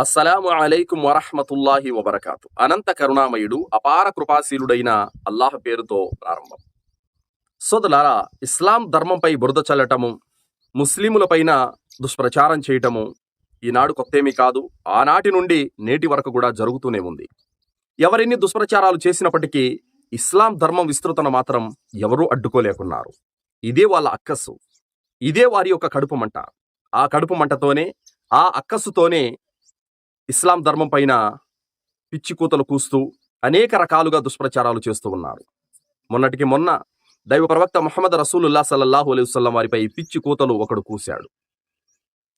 అస్సలాము అలైకుం వరహ్మతుల్లాహి వబరకాతు. అనంత కరుణామయుడు అపార కృపాశీలుడైన అల్లాహ్ పేరుతో ప్రారంభం. సోదరులారా, ఇస్లాం ధర్మంపై బురద చల్లటము, ముస్లిములపైన దుష్ప్రచారం చేయటము ఈనాడు కొత్తేమీ కాదు. ఆనాటి నుండి నేటి వరకు కూడా జరుగుతూనే ఉంది. ఎవరెన్ని దుష్ప్రచారాలు చేసినప్పటికీ ఇస్లాం ధర్మం విస్తృతను మాత్రం ఎవరూ అడ్డుకోలేకున్నారు. ఇదే వాళ్ళ అక్కసు, ఇదే వారి యొక్క కడుపు మంట. ఆ కడుపు మంటతోనే, ఆ అక్కసుతోనే ఇస్లాం ధర్మం పైన పిచ్చి కూతలు కూస్తూ అనేక రకాలుగా దుష్ప్రచారాలు చేస్తూ ఉన్నారు. మొన్నటికి మొన్న దైవ ప్రవక్త ముహమ్మద్ రసూలుల్లాహ్ సల్లల్లాహు అలైహి వసల్లం వారిపై పిచ్చి కూతలు ఒకడు కూశాడు.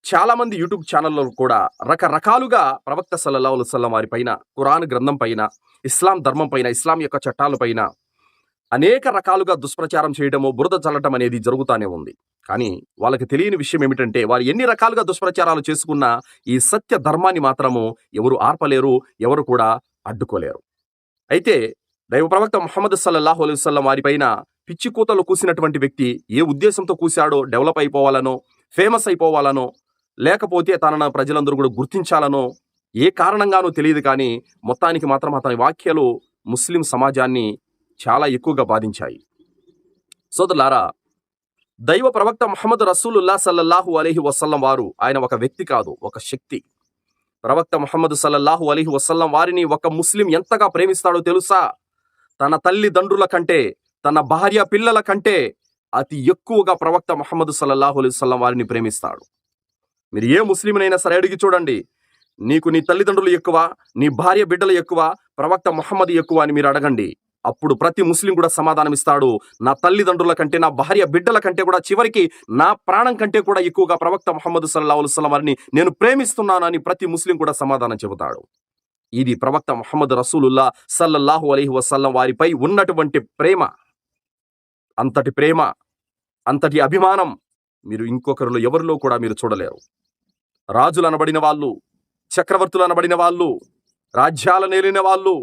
చాలా మంది యూట్యూబ్ ఛానల్లో కూడా రకరకాలుగా ప్రవక్త సల్లల్లాహు అలైహి వసల్లం వారి పైన, ఖురాన్ గ్రంథం పైన, ఇస్లాం ధర్మం పైన, ఇస్లాం యొక్క చట్టాల పైన అనేక రకాలుగా దుష్ప్రచారం చేయడము, బురద చల్లటం అనేది జరుగుతానే ఉంది. కానీ వాళ్ళకి తెలియని విషయం ఏమిటంటే, వారు ఎన్ని రకాలుగా దుష్ప్రచారాలు చేసుకున్నా ఈ సత్య ధర్మాన్ని మాత్రము ఎవరు ఆర్పలేరు, ఎవరు కూడా అడ్డుకోలేరు. అయితే దైవ ప్రవక్త ముహమ్మద్ సల్లల్లాహు అలైహి వసల్లం వారిపైన పిచ్చి కూతలు కూసినటువంటి వ్యక్తి ఏ ఉద్దేశంతో కూశాడో, డెవలప్ అయిపోవాలనో, ఫేమస్ అయిపోవాలనో, లేకపోతే తనను ప్రజలందరూ కూడా గుర్తించాలనో, ఏ కారణంగానో తెలియదు. కానీ మొత్తానికి మాత్రం అతని వ్యాఖ్యలు ముస్లిం సమాజాన్ని చాలా ఎక్కువగా బాధించాయి. సోదరులారా, దైవ ప్రవక్త ముహమ్మద్ రసూలుల్లాహ్ సల్లల్లాహు అలైహి వసల్లం వారు ఆయన ఒక వ్యక్తి కాదు, ఒక శక్తి. ప్రవక్త ముహమ్మద్ సల్లల్లాహు అలైహి వసల్లం వారిని ఒక ముస్లిం ఎంతగా ప్రేమిస్తాడో తెలుసా? తన తల్లిదండ్రుల కంటే, తన భార్య పిల్లల కంటే అతి ఎక్కువగా ప్రవక్త ముహమ్మద్ సల్లల్లాహు అలైహి వసల్లం వారిని ప్రేమిస్తాడు. మీరు ఏ ముస్లింనైనా సరే అడిగి చూడండి, నీకు నీ తల్లిదండ్రులు ఎక్కువ, నీ భార్య బిడ్డలు ఎక్కువ, ప్రవక్త ముహమ్మద్ ఎక్కువ అని మీరు అడగండి. అప్పుడు ప్రతి ముస్లిం కూడా సమాధానం ఇస్తాడు, నా తల్లిదండ్రుల కంటే, నా భార్య బిడ్డల కంటే కూడా, చివరికి నా ప్రాణం కంటే కూడా ఎక్కువగా ప్రవక్త ముహమ్మద్ సల్లల్లాహు అలైహి వసల్లం వారిని నేను ప్రేమిస్తున్నాను అని ప్రతి ముస్లిం కూడా సమాధానం చెబుతాడు. ఇది ప్రవక్త ముహమ్మద్ రసూలుల్లాహ్ సల్లల్లాహు అలైహి వసల్లం వారిపై ఉన్నటువంటి ప్రేమ. అంతటి ప్రేమ, అంతటి అభిమానం మీరు ఇంకొకరిలో ఎవరిలో కూడా మీరు చూడలేరు. రాజులు అనబడిన వాళ్ళు, చక్రవర్తులు అనబడిన వాళ్ళు, రాజ్యాల నేలిన వాళ్ళు,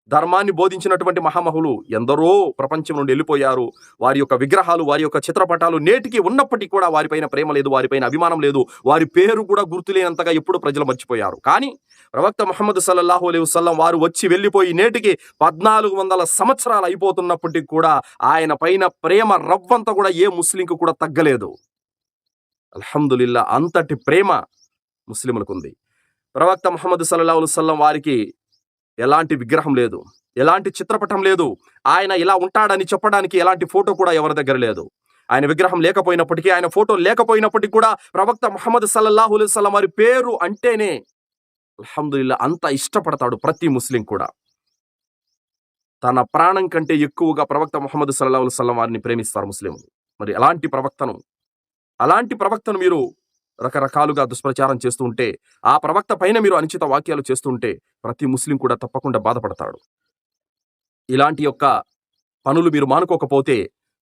ధర్మాన్ని బోధించినటువంటి మహామహులు ఎందరో ప్రపంచం నుండి వెళ్ళిపోయారు. వారి యొక్క విగ్రహాలు, వారి యొక్క చిత్రపటాలు నేటికి ఉన్నప్పటికీ కూడా వారిపైన ప్రేమ లేదు, వారిపైన అభిమానం లేదు, వారి పేరు కూడా గుర్తులేనంతగా ఎప్పుడు ప్రజలు మర్చిపోయారు. కానీ ప్రవక్త ముహమ్మద్ సల్లల్లాహు అలైహి వసల్లం వారు వచ్చి వెళ్ళిపోయి నేటికి 1400 సంవత్సరాలు అయిపోతున్నప్పటికీ కూడా ఆయన పైన ప్రేమ రవ్వంతా కూడా ఏ ముస్లింకు కూడా తగ్గలేదు. అల్హమ్దులిల్లా, అంతటి ప్రేమ ముస్లింలకు ఉంది. ప్రవక్త ముహమ్మద్ సల్లల్లాహు అలైహి వసల్లం వారికి ఎలాంటి విగ్రహం లేదు, ఎలాంటి చిత్రపటం లేదు. ఆయన ఇలా ఉంటాడని చెప్పడానికి ఎలాంటి ఫోటో కూడా ఎవరి దగ్గర లేదు. ఆయన విగ్రహం లేకపోయినప్పటికీ, ఆయన ఫోటో లేకపోయినప్పటికీ కూడా ప్రవక్త ముహమ్మద్ సల్లల్లాహు అలైహి వసల్లం వారి పేరు అంటేనే అల్హమ్దులిల్లా అంత ఇష్టపడతాడు ప్రతి ముస్లిం కూడా. తన ప్రాణం కంటే ఎక్కువగా ప్రవక్త ముహమ్మద్ సల్లల్లాహు అలైహి వసల్లం వారిని ప్రేమిస్తారు ముస్లింలు. మరి అలాంటి ప్రవక్తను మీరు రకరకాలుగా దుష్ప్రచారం చేస్తూ ఉంటే, ఆ ప్రవక్త పైన మీరు అనుచిత వాక్యాలు చేస్తుంటే ప్రతి ముస్లిం కూడా తప్పకుండా బాధపడతాడు. ఇలాంటి యొక్క పనులు మీరు మానుకోకపోతే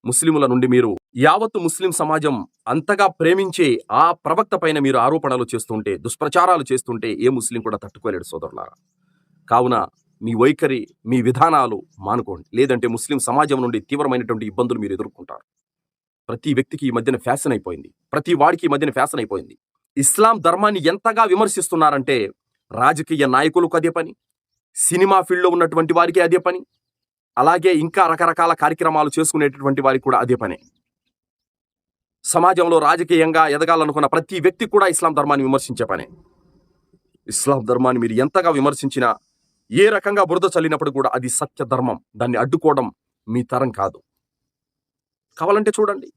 ముస్లిముల నుండి మీరు యావత్తు ముస్లిం సమాజం అంతగా ప్రేమించే ఆ ప్రవక్త పైన మీరు ఆరోపణలు చేస్తుంటే, దుష్ప్రచారాలు చేస్తుంటే ఏ ముస్లిం కూడా తట్టుకోలేడు సోదరులారా. కావున మీ వైఖరి, మీ విధానాలు మానుకోండి. లేదంటే ముస్లిం సమాజం నుండి తీవ్రమైనటువంటి ఇబ్బందులు మీరు ఎదుర్కొంటారు. ప్రతి వ్యక్తికి ఈ మధ్యన ఫ్యాషన్ అయిపోయింది, ప్రతి వాడికి ఈ మధ్యన ఫ్యాషన్ అయిపోయింది. ఇస్లాం ధర్మాన్ని ఎంతగా విమర్శిస్తున్నారంటే, రాజకీయ నాయకులకు అదే పని, సినిమా ఫీల్డ్లో ఉన్నటువంటి వారికి అదే పని, అలాగే ఇంకా రకరకాల కార్యక్రమాలు చేసుకునేటటువంటి వారికి కూడా అదే పని. సమాజంలో రాజకీయంగా ఎదగాలనుకున్న ప్రతి వ్యక్తి కూడా ఇస్లాం ధర్మాన్ని విమర్శించే పనే. ఇస్లాం ధర్మాన్ని మీరు ఎంతగా విమర్శించినా, ఏ రకంగా బురద చల్లినప్పుడు కూడా అది సత్య ధర్మం. దాన్ని అడ్డుకోవడం మీ తరం కాదు. కావాలంటే చూడండి,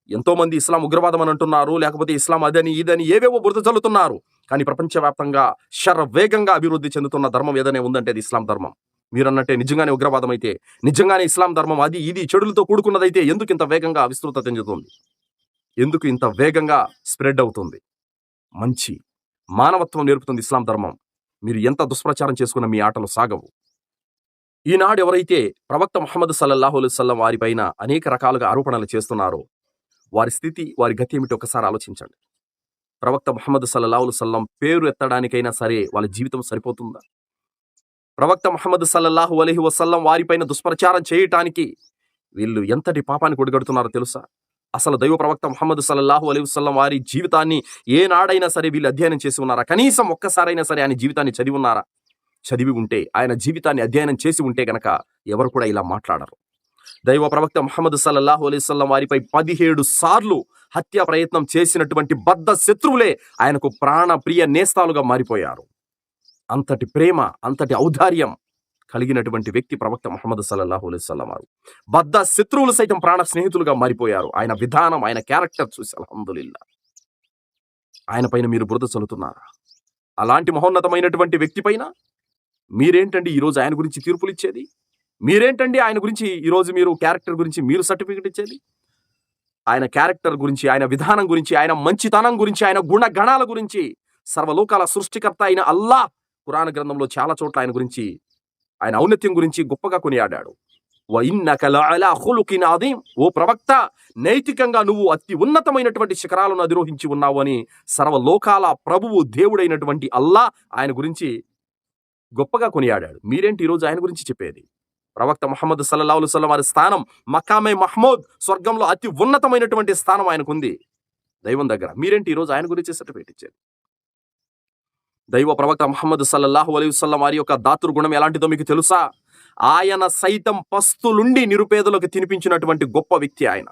ఎంతో మంది ఇస్లాం ఉగ్రవాదం అని అంటున్నారు, లేకపోతే ఇస్లాం అదని ఇదని ఏవేవో బురద చల్లుతున్నారు. కానీ ప్రపంచవ్యాప్తంగా వేగంగా అభివృద్ధి చెందుతున్న ధర్మం ఏదైనా ఉందంటే అది ఇస్లాం ధర్మం. మీరన్నట్టే నిజంగానే ఉగ్రవాదం అయితే, నిజంగానే ఇస్లాం ధర్మం అది ఇది చెడులతో కూడుకున్నదైతే ఎందుకు ఇంత వేగంగా విస్తృత చెందుతుంది? ఎందుకు ఇంత వేగంగా స్ప్రెడ్ అవుతుంది? మంచి మానవత్వం నేర్పుతుంది ఇస్లాం ధర్మం. మీరు ఎంత దుష్ప్రచారం చేసుకున్న మీ ఆటలు సాగవు. ఈనాడు ఎవరైతే ప్రవక్త ముహమ్మద్ సల్లల్లాహు అలైహి వసల్లం వారిపైన అనేక రకాలుగా ఆరోపణలు చేస్తున్నారో వారి స్థితి, వారి గతి ఏమిటి ఒకసారి ఆలోచించండి. ప్రవక్త ముహమ్మద్ సల్లల్లాహు అలైహి వసల్లం పేరు ఎత్తడానికైనా సరే వాళ్ళ జీవితం సరిపోతుందా? ప్రవక్త ముహమ్మద్ సల్లల్లాహు అలైహి వసల్లం వారిపైన దుష్ప్రచారం చేయటానికి వీళ్ళు ఎంతటి పాపానికి ఒడిగడుతున్నారో తెలుసా? అసలు దైవ ప్రవక్త ముహమ్మద్ సల్లల్లాహు అలైహి వసల్లం వారి జీవితాన్ని ఏనాడైనా సరే వీళ్ళు అధ్యయనం చేసి ఉన్నారా? కనీసం ఒక్కసారైనా సరే ఆయన జీవితాన్ని చదివి ఉన్నారా? చదివి ఉంటే, ఆయన జీవితాన్ని అధ్యయనం చేసి ఉంటే గనక ఎవరు కూడా ఇలా మాట్లాడరు. దైవ ప్రవక్త ముహమ్మద్ సల్లల్లాహు అలైహి వసల్లం వారిపై 17 సార్లు హత్యా ప్రయత్నం చేసినటువంటి బద్ధ శత్రువులే ఆయనకు ప్రాణ ప్రియ నేస్తాలుగా మారిపోయారు. అంతటి ప్రేమ, అంతటి ఔదార్యం కలిగినటువంటి వ్యక్తి ప్రవక్త ముహమ్మద్ సల్లల్లాహు అలైహి వసల్లం వారు. బద్ధ శత్రువులు సైతం ప్రాణ స్నేహితులుగా మారిపోయారు. ఆయన విధానం, ఆయన క్యారెక్టర్ చూసి అల్హమ్దులిల్లా. ఆయన పైన మీరు బురద చల్లుతున్నారా? అలాంటి మహోన్నతమైనటువంటి వ్యక్తి పైన మీరేంటండి ఈరోజు ఆయన గురించి తీర్పులు ఇచ్చేది? మీరేంటండి ఆయన గురించి ఈరోజు మీరు క్యారెక్టర్ గురించి మీరు సర్టిఫికెట్ ఇచ్చేది? ఆయన క్యారెక్టర్ గురించి, ఆయన విధానం గురించి, ఆయన మంచితనం గురించి, ఆయన గుణగణాల గురించి సర్వలోకాల సృష్టికర్త అయిన అల్లాహ్ ఖురాన్ గ్రంథంలో చాలా చోట్ల ఆయన గురించి, ఆయన ఔన్నత్యం గురించి గొప్పగా కొనియాడాడు. వఇన్నక లఅలా ఖులుకిన్ అదీం, ఓ ప్రవక్త, నైతికంగా నువ్వు అతి ఉన్నతమైనటువంటి శిఖరాలను అధిరోహించి ఉన్నావు అని సర్వలోకాల ప్రభువు దేవుడైనటువంటి అల్లాహ్ ఆయన గురించి గొప్పగా కొనియాడాడు. మీరేంటి ఈరోజు ఆయన గురించి చెప్పేది? ప్రవక్త ముహమ్మద్ సల్లల్లాహు అలైహి వసల్లం వారి స్థానం మక్కామే మహ్మూద్, స్వర్గంలో అతి ఉన్నతమైనటువంటి స్థానం ఆయనకుంది దైవం దగ్గర. మీరేంటి ఈరోజు ఆయన గురించి సర్టిఫికేట్ ఇచ్చేది? దైవ ప్రవక్త ముహమ్మద్ సల్లల్లాహు అలైహి వసల్లం వారి యొక్క దాతృ గుణం ఎలాంటిదో మీకు తెలుసా? ఆయన సైతం పస్తులుండి నిరుపేదలకు తినిపించినటువంటి గొప్ప వ్యక్తి ఆయన.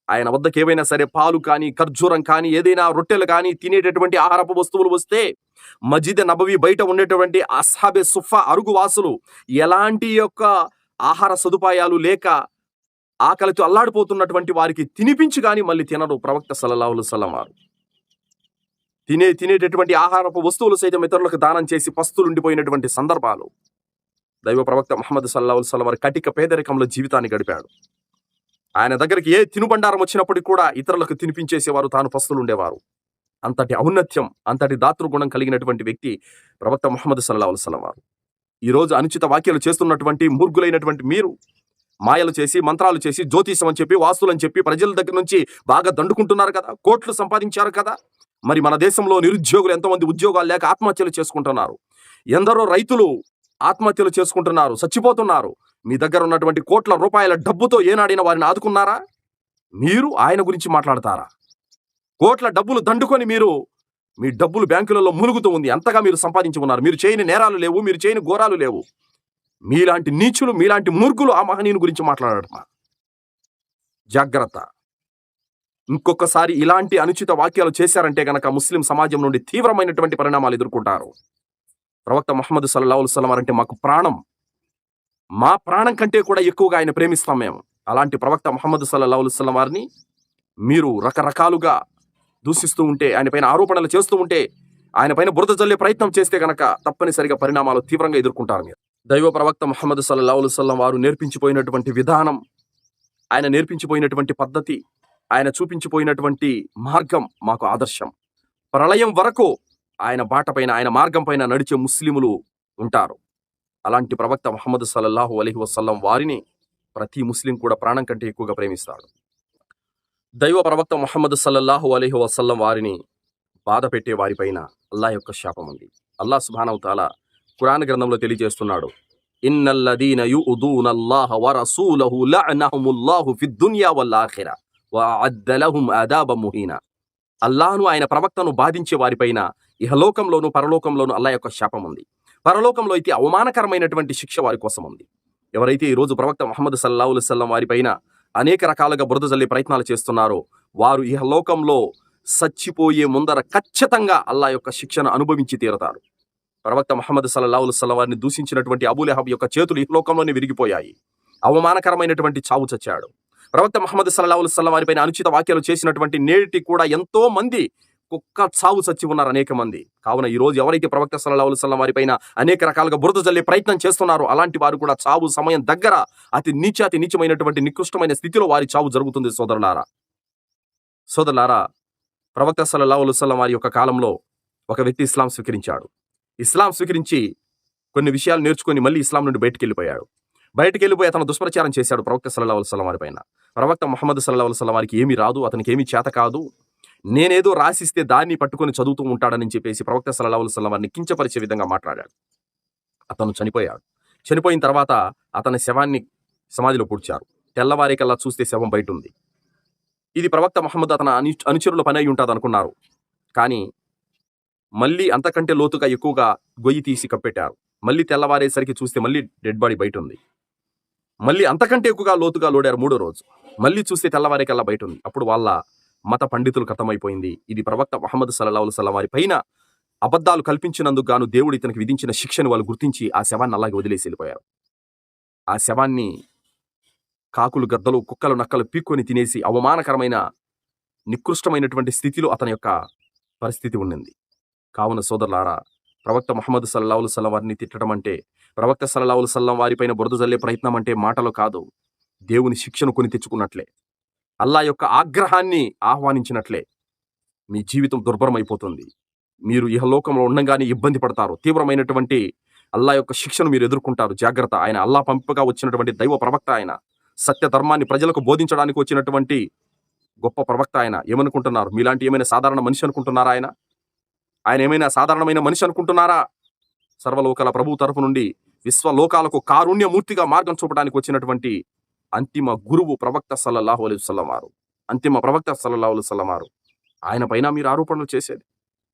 ఆయన వద్దకు ఏవైనా సరే పాలు కానీ, ఖర్జూరం కానీ, ఏదైనా రొట్టెలు కానీ, తినేటటువంటి ఆహారపు వస్తువులు వస్తే మస్జిద్ నబవి బయట ఉండేటువంటి అస్హాబే సుఫా అరుగువాసులు ఎలాంటి యొక్క ఆహార సదుపాయాలు లేక ఆకలితో అల్లాడిపోతున్నటువంటి వారికి తినిపించి కానీ మళ్ళీ తినరు ప్రవక్త సల్లల్లాహు అలైహి వసల్లం వారు. తినేటటువంటి ఆహారపు వస్తువులు సైతం ఇతరులకు దానం చేసి పస్తులుండిపోయినటువంటి సందర్భాలు. దైవ ప్రవక్త ముహమ్మద్ సల్లల్లాహు అలైహి వసల్లం వారి కటిక పేదరికంలో జీవితాన్ని గడిపాడు. ఆయన దగ్గరికి ఏ తినుబండారం వచ్చినప్పటికీ కూడా ఇతరులకు తినిపించేసేవారు, తాను పస్తులుండేవారు. అంతటి ఔన్నత్యం, అంతటి దాతృగుణం కలిగినటువంటి వ్యక్తి ప్రవక్త ముహమ్మద్ సల్లల్లాహు అలైహి వసల్లం వారు. ఈరోజు అనుచిత వాక్యాలు చేస్తున్నటువంటి మూర్ఖులైనటువంటి మీరు మాయలు చేసి, మంత్రాలు చేసి, జ్యోతిషం అని చెప్పి, వాస్తులని చెప్పి ప్రజల దగ్గర నుంచి బాగా దండుకుంటున్నారు కదా, కోట్లు సంపాదించారు కదా. మరి మన దేశంలో నిరుద్యోగులు ఎంతోమంది ఉద్యోగాలు లేక ఆత్మహత్యలు చేసుకుంటున్నారు. ఎందరో రైతులు ఆత్మహత్యలు చేసుకుంటున్నారు, చచ్చిపోతున్నారు. మీ దగ్గర ఉన్నటువంటి కోట్ల రూపాయల డబ్బుతో ఏనాడైనా వారిని ఆదుకున్నారా? మీరు ఆయన గురించి మాట్లాడతారా? కోట్ల డబ్బులు దండుకొని మీరు మీ డబ్బులు బ్యాంకులలో మునుగుతూ ఉంది. అంతగా మీరు సంపాదించి ఉన్నారు. మీరు చేయని నేరాలు లేవు, మీరు చేయని ఘోరాలు లేవు. మీలాంటి నీచులు, మీలాంటి మూర్ఖులు ఆ మహనీయుని గురించి మాట్లాడటమా? జాగ్రత్త. ఇంకొకసారి ఇలాంటి అనుచిత వాక్యాలు చేశారంటే గనక ముస్లిం సమాజం నుండి తీవ్రమైనటువంటి పరిణామాలు ఎదుర్కొంటారు. ప్రవక్త ముహమ్మద్ సల్లల్లాహు అలైహి వసల్లం అంటే మాకు ప్రాణం. మా ప్రాణం కంటే కూడా ఎక్కువగా ఆయన ప్రేమిస్తాం మేము. అలాంటి ప్రవక్త ముహమ్మద్ సల్లల్లాహు అలైహి వసల్లం వారిని మీరు రకరకాలుగా దూషిస్తూ ఉంటే, ఆయన పైన ఆరోపణలు చేస్తూ ఉంటే, ఆయన పైన బురద జల్లే ప్రయత్నం చేస్తే గనక తప్పనిసరిగా పరిణామాలు తీవ్రంగా ఎదుర్కొంటారు మీరు. దైవ ప్రవక్త ముహమ్మద్ సల్లల్లాహు అలైహి వసల్లం వారు నేర్పించిపోయినటువంటి విధానం, ఆయన నేర్పించిపోయినటువంటి పద్ధతి, ఆయన చూపించిపోయినటువంటి మార్గం మాకు ఆదర్శం. ప్రళయం వరకు ఆయన బాట పైన, ఆయన మార్గం పైన నడిచే ముస్లిములు ఉంటారు. అలాంటి ప్రవక్త ముహమ్మద్ సల్లల్లాహు అలైహి వసల్లం వారిని ప్రతి ముస్లిం కూడా ప్రాణం కంటే ఎక్కువగా ప్రేమిస్తాడు. దైవ ప్రవక్త ముహమ్మద్ సల్లల్లాహు అలైహి వసల్లం వారిని బాధ పెట్టే వారిపైన అల్లాహ్ యొక్క శాపం ఉంది. అల్లాహ్ సుబ్హానహు తఆలా ఖురాన్ గ్రంథంలో తెలియజేస్తున్నాడు, ఇన్నల్లదీన యుఉదూనల్లాహ వరసూలహు లఅనహుముల్లాహు ఫిద్దున్యా వల్ ఆఖిరా వఅద్ద లహుం అదాబం ముహీనా. అల్లాహ్ను, ఆయన ప్రవక్తను బాధించే వారిపైన ఇహలోకంలోను పరలోకంలోను అల్లాహ్ యొక్క శాపం ఉంది. పరలోకంలో అయితే అవమానకరమైనటువంటి శిక్ష వారి కోసం ఉంది. ఎవరైతే ఈ రోజు ప్రవక్త ముహమ్మద్ సల్లల్లాహు అలైహి వసల్లం వారిపైన అనేక రకాలుగా బురద జల్లే ప్రయత్నాలు చేస్తున్నారో వారు ఇహలోకంలో చచ్చిపోయే ముందర ఖచ్చితంగా అల్లాహ్ యొక్క శిక్షను అనుభవించి తీరతారు. ప్రవక్త ముహమ్మద్ సల్లల్లాహు అలైహి వసల్లం వారిని దూషించినటువంటి అబూ లహబ్ యొక్క చేతులు ఇహలోకంలోనే విరిగిపోయాయి. అవమానకరమైనటువంటి చావు చచ్చాడు. ప్రవక్త ముహమ్మద్ సల్లల్లాహు అలైహి వసల్లం వారిపైన అనుచిత వాక్యాలు చేసినటువంటి నేటి కూడా ఎంతో మంది కుక్క చావు చచ్చి ఉన్నారు, అనేక మంది. కావున ఈ రోజు ఎవరైతే ప్రవక్త సల్లల్లాహు అలైహి వసల్లం వారిపైన అనేక రకాలుగా బురద జల్లే ప్రయత్నం చేస్తున్నారో అలాంటి వారు కూడా చావు సమయం దగ్గర అతి నీచమైనటువంటి నికృష్టమైన స్థితిలో వారి చావు జరుగుతుంది. సోదరులారా, ప్రవక్త సల్లల్లాహు అలైహి వసల్లం వారి యొక్క కాలంలో ఒక వ్యక్తి ఇస్లాం స్వీకరించాడు. ఇస్లాం స్వీకరించి కొన్ని విషయాలు నేర్చుకొని మళ్ళీ ఇస్లాం నుండి బయటికి వెళ్ళిపోయి అతను దుష్ప్రచారం చేశాడు ప్రవక్త సల్లల్లాహు అలైహి వసల్లం వారిపైన. ప్రవక్త ముహమ్మద్ సల్లల్లాహు అలైహి వసల్లం వారికి ఏమీ రాదు, అతనికి ఏమీ చేత కాదు, నేనేదో రాసిస్తే దాన్ని పట్టుకొని చదువుతూ ఉంటాడని చెప్పేసి ప్రవక్త సల్లల్లాహు అలైహి వసల్లం వారిని కించపరిచే విధంగా మాట్లాడాడు. అతను చనిపోయాడు. చనిపోయిన తర్వాత అతని శవాన్ని సమాధిలో పూడ్చారు. తెల్లవారికల్లా చూస్తే శవం బయట ఉంది. ఇది ప్రవక్త మహమ్మద్ అతని అనుచరుల పని అయి ఉంటుంది అనుకున్నారు. కానీ మళ్ళీ అంతకంటే లోతుగా ఎక్కువగా గొయ్యి తీసి కప్పెట్టారు. మళ్ళీ తెల్లవారేసరికి చూస్తే మళ్ళీ డెడ్ బాడీ బయట ఉంది. మళ్ళీ అంతకంటే ఎక్కువగా లోతుగా లోడారు 3వ రోజు. మళ్ళీ చూస్తే తెల్లవారేకల్లా బయట ఉంది. అప్పుడు వాళ్ళ మత పండితులకు అర్థమైపోయింది, ఇది ప్రవక్త ముహమ్మద్ సల్లల్లాహు అలైహి వసల్లం వారి పైన అబద్ధాలు కల్పించినందుకు గాను దేవుడు ఇతనికి విధించిన శిక్షను వాళ్ళు గుర్తించి ఆ శవాన్ని అలాగే వదిలేసి వెళ్ళిపోయారు. ఆ శవాన్ని కాకులు, గద్దలు, కుక్కలు, నక్కలు పీక్కొని తినేసి అవమానకరమైన నికృష్టమైనటువంటి స్థితిలో అతని యొక్క పరిస్థితి ఉండింది. కావున సోదరులారా, ప్రవక్త ముహమ్మద్ సల్లల్లాహు అలైహి వసల్లం వారిని తిట్టడం అంటే, ప్రవక్త సల్లల్లాహు అలైహి వసల్లం వారిపైన బురద జల్లే ప్రయత్నం అంటే మాటలు కాదు, దేవుని శిక్షను కొని తెచ్చుకున్నట్లే, అల్లా యొక్క ఆగ్రహాన్ని ఆహ్వానించినట్లే. మీ జీవితం దుర్భరమైపోతుంది. మీరు ఇహలోకంలో ఉండగానే ఇబ్బంది పడతారు. తీవ్రమైనటువంటి అల్లా యొక్క శిక్షను మీరు ఎదుర్కొంటారు. జాగ్రత్త. ఆయన అల్లా పంపగా వచ్చినటువంటి దైవ ప్రవక్త. ఆయన సత్య ధర్మాన్ని ప్రజలకు బోధించడానికి వచ్చినటువంటి గొప్ప ప్రవక్త. ఆయన ఏమనుకుంటున్నారు? మీలాంటి ఏమైనా సాధారణ మనిషి అనుకుంటున్నారా? ఆయన ఏమైనా సాధారణమైన మనిషి అనుకుంటున్నారా? సర్వలోకాల ప్రభు తరపు నుండి విశ్వలోకాలకు కారుణ్యమూర్తిగా మార్గం చూపడానికి వచ్చినటువంటి అంతిమ గురువు ప్రవక్త సల్లల్లాహు అలైహి వసల్లం వారు. అంతిమ ప్రవక్త సల్లల్లాహు అలైహి వసల్లం వారు. ఆయన పైన మీరు ఆరోపణలు చేసేది.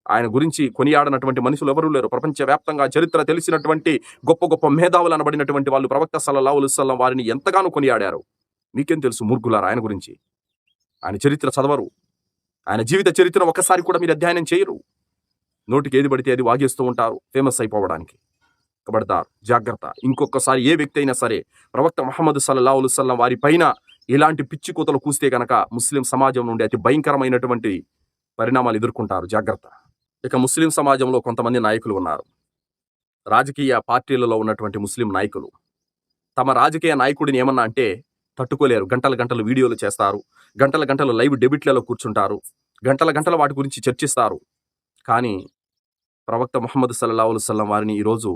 ఆయన గురించి కొనియాడనటువంటి మనుషులు ఎవరూ లేరు. ప్రపంచవ్యాప్తంగా చరిత్ర తెలిసినటువంటి గొప్ప గొప్ప మేధావులు అనబడినటువంటి వాళ్ళు ప్రవక్త సల్లల్లాహు అలైహి వసల్లం వారిని ఎంతగానో కొనియాడారు. మీకేం తెలుసు మూర్ఖులారా ఆయన గురించి? ఆయన చరిత్ర చదవరు. ఆయన జీవిత చరిత్రను ఒక్కసారి కూడా మీరు అధ్యయనం చేయరు. నోటికి ఏది పడితే అది వాగేస్తూ ఉంటారు ఫేమస్ అయిపోవడానికి. కబడ్దార్, జాగ్రత్త. ఇంకొకసారి ఏ వ్యక్తి అయినా సరే ప్రవక్త ముహమ్మద్ సల్లల్లాహు అలైహి వసల్లం వారి పైన ఇలాంటి పిచ్చి కూతలు కూస్తే గనక ముస్లిం సమాజం నుండి అతి భయంకరమైనటువంటి పరిణామాలు ఎదుర్కొంటారు. జాగ్రత్త. ఇక ముస్లిం సమాజంలో కొంతమంది నాయకులు ఉన్నారు. రాజకీయ పార్టీలలో ఉన్నటువంటి ముస్లిం నాయకులు తమ రాజకీయ నాయకుడిని ఏమన్నా అంటే తట్టుకోలేరు. గంటల గంటలు వీడియోలు చేస్తారు. గంటల గంటలు లైవ్ డెబిట్లలో కూర్చుంటారు. గంటల గంటల వాటి గురించి చర్చిస్తారు. కానీ ప్రవక్త ముహమ్మద్ సల్లల్లాహు అలైహి వసల్లం వారిని ఈరోజు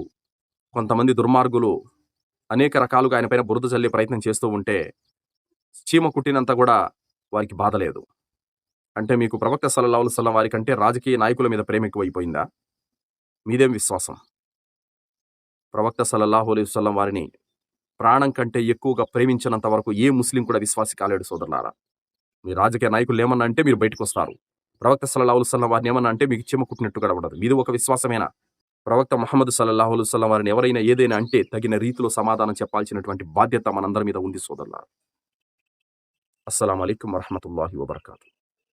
కొంతమంది దుర్మార్గులు అనేక రకాలుగా ఆయన పైన బురద చల్లే ప్రయత్నం చేస్తూ ఉంటే చీమ కుట్టినంత కూడా వారికి బాధ లేదు. అంటే మీకు ప్రవక్త సల్లల్లాహు అలైహి వసల్లం వారి కంటే రాజకీయ నాయకుల మీద ప్రేమ ఎక్కువైపోయిందా? మీదేం విశ్వాసం? ప్రవక్త సల్లల్లాహు అలైహి వసల్లం వారిని ప్రాణం కంటే ఎక్కువగా ప్రేమించినంత వరకు ఏ ముస్లిం కూడా విశ్వాసి కాలేడు సోదరులారా. మీ రాజకీయ నాయకులు ఏమన్నా అంటే మీరు బయటకు వస్తారు. ప్రవక్త సల్లల్లాహు అలైహి వసల్లం వారిని ఏమన్నా అంటే మీకు చీమ కుట్టినట్టు కూడా ఉండదు. మీది ఒక విశ్వాసమేనా? ప్రవక్త ముహమ్మద్ సల్లల్లాహు అలైహి వసల్లం వారిని ఎవరైనా ఏదైనా అంటే తగిన రీతిలో సమాధానం చెప్పాల్సినటువంటి బాధ్యత మనందరి మీద ఉంది సోదరులారా. అస్సలాము అలైకుం వరహ్మతుల్లాహి వబరకాతుహు.